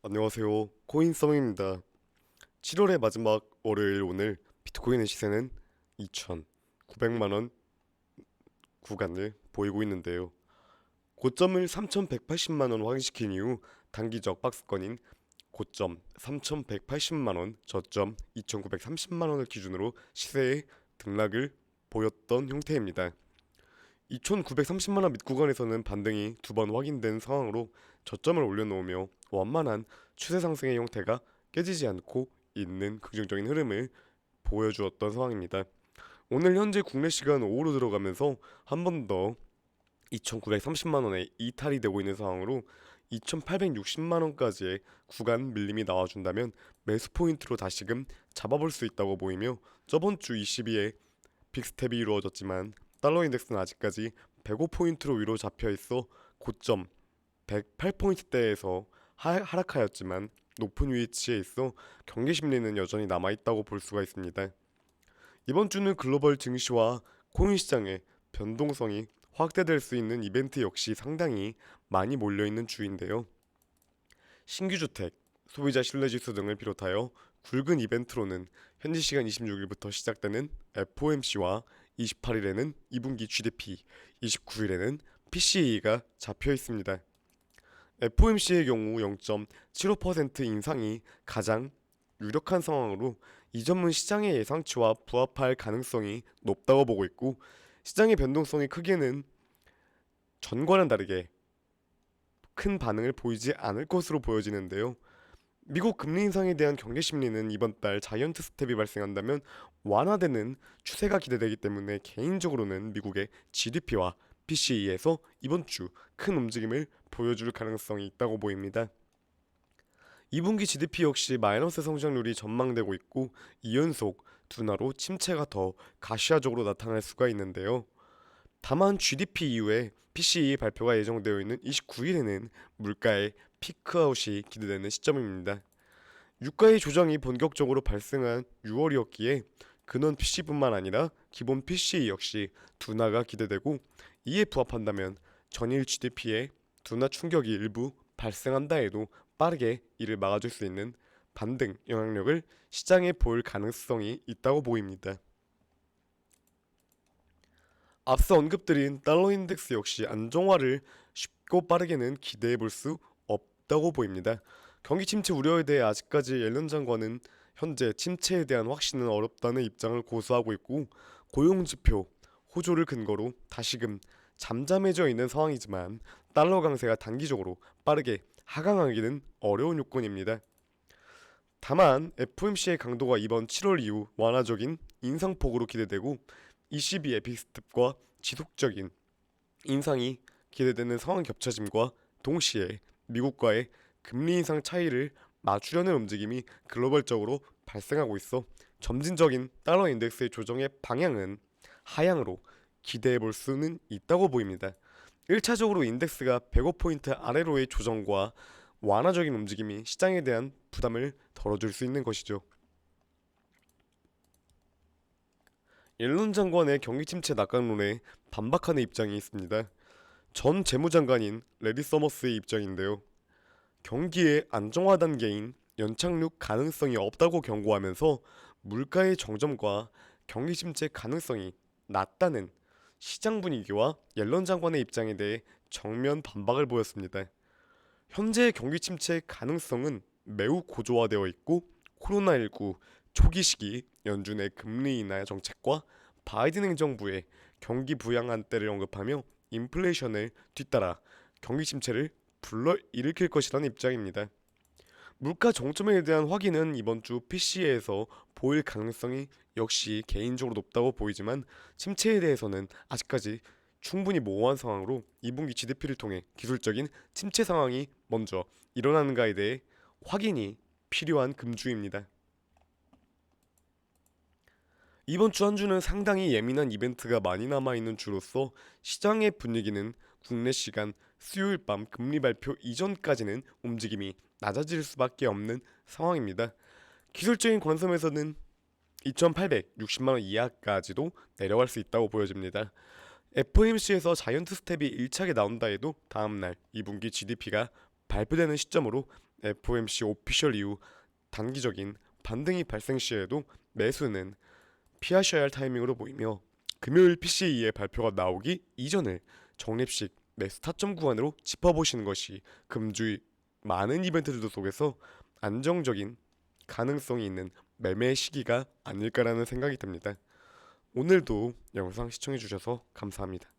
안녕하세요. 코인썸입니다. 7월의 마지막 월요일 오늘 비트코인의 시세는 2,900만원 구간을 보이고 있는데요. 고점을 3,180만원 확인시킨 이후 단기적 박스권인 고점 3,180만원, 저점 2,930만원을 기준으로 시세의 등락을 보였던 형태입니다. 2,930만원 밑구간에서는 반등이 두 번 확인된 상황으로 저점을 올려놓으며 완만한 추세 상승의 형태가 깨지지 않고 있는 긍정적인 흐름을 보여주었던 상황입니다. 오늘 현재 국내 시간 오후로 들어가면서 한 번 더 2,930만원에 이탈이 되고 있는 상황으로 2,860만원까지의 구간 밀림이 나와준다면 매수 포인트로 다시금 잡아볼 수 있다고 보이며, 저번 주 22에 빅스텝이 이루어졌지만 달러 인덱스는 아직까지 105포인트로 위로 잡혀있어 고점 108포인트대에서 하락하였지만 높은 위치에 있어 경계 심리는 여전히 남아있다고 볼 수가 있습니다. 이번 주는 글로벌 증시와 코인 시장의 변동성이 확대될 수 있는 이벤트 역시 상당히 많이 몰려있는 주인데요. 신규 주택, 소비자 신뢰지수 등을 비롯하여 굵은 이벤트로는 현지 시간 26일부터 시작되는 FOMC와 28일에는 2분기 GDP, 29일에는 PCE가 잡혀 있습니다. FOMC의 경우 0.75% 인상이 가장 유력한 상황으로 이 점은 시장의 예상치와 부합할 가능성이 높다고 보고 있고, 시장의 변동성이 크게는 전과는 다르게 큰 반응을 보이지 않을 것으로 보여지는데요. 미국 금리 인상에 대한 경계 심리는 이번 달 자이언트 스텝이 발생한다면 완화되는 추세가 기대되기 때문에 개인적으로는 미국의 GDP와 PCE에서 이번 주 큰 움직임을 보여줄 가능성이 있다고 보입니다. 2분기 GDP 역시 마이너스 성장률이 전망되고 있고, 2연속 둔화로 침체가 더 가시화적으로 나타날 수가 있는데요. 다만 GDP 이후에 PCE 발표가 예정되어 있는 29일에는 물가의 피크아웃이 기대되는 시점입니다. 유가의 조정이 본격적으로 발생한 6월이었기에 근원 PC뿐만 아니라 기본 PCE 역시 둔화가 기대되고, 이에 부합한다면 전일 GDP에 둔화 충격이 일부 발생한다 해도 빠르게 이를 막아줄 수 있는 반등 영향력을 시장에 보일 가능성이 있다고 보입니다. 앞서 언급드린 달러 인덱스 역시 안정화를 쉽고 빠르게는 기대해 볼 수 없다고 보입니다. 경기 침체 우려에 대해 아직까지 옐런 장관은 현재 침체에 대한 확신은 어렵다는 입장을 고수하고 있고, 고용지표 호조를 근거로 다시금 잠잠해져 있는 상황이지만 달러 강세가 단기적으로 빠르게 하강하기는 어려운 요건입니다. 다만 FOMC의 강도가 이번 7월 이후 완화적인 인상폭으로 기대되고, 22의 빅스텝과 지속적인 인상이 기대되는 상황 겹쳐짐과 동시에 미국과의 금리 인상 차이를 맞추려는 움직임이 글로벌적으로 발생하고 있어 점진적인 달러 인덱스의 조정의 방향은 하향으로 기대해 볼 수는 있다고 보입니다. 1차적으로 인덱스가 105포인트 아래로의 조정과 완화적인 움직임이 시장에 대한 부담을 덜어줄 수 있는 것이죠. 옐런 장관의 경기 침체 낙관론에 반박하는 입장이 있습니다. 전 재무장관인 레디 서머스의 입장인데요. 경기의 안정화 단계인 연착륙 가능성이 없다고 경고하면서 물가의 정점과 경기 침체 가능성이 낮다는 시장 분위기와 옐런 장관의 입장에 대해 정면 반박을 보였습니다. 현재의 경기 침체 가능성은 매우 고조화되어 있고, 코로나19 초기 시기 연준의 금리 인하 정책과 바이든 행정부의 경기 부양 안대를 언급하며 인플레이션을 뒤따라 경기 침체를 불러일으킬 것이라는 입장입니다. 물가 정점에 대한 확인은 이번 주 PC에서 보일 가능성이 역시 개인적으로 높다고 보이지만, 침체에 대해서는 아직까지 충분히 모호한 상황으로 2분기 GDP를 통해 기술적인 침체 상황이 먼저 일어나는가에 대해 확인이 필요한 금주입니다. 이번 주 한 주는 상당히 예민한 이벤트가 많이 남아있는 주로서 시장의 분위기는 국내 시간 수요일 밤 금리 발표 이전까지는 움직임이 낮아질 수밖에 없는 상황입니다. 기술적인 관점에서는 2,860만원 이하까지도 내려갈 수 있다고 보여집니다. FOMC에서 자이언트 스텝이 일차게 나온다 해도 다음날 2분기 GDP가 발표되는 시점으로 FOMC 오피셜 이후 단기적인 반등이 발생 시에도 매수는 피하셔야 할 타이밍으로 보이며 금요일 PCE의 발표가 나오기 이전을 적립식 매수 타점 구간으로 짚어보시는 것이 금주의 많은 이벤트들 속에서 안정적인 가능성이 있는 매매 시기가 아닐까라는 생각이 듭니다. 오늘도 영상 시청해주셔서 감사합니다.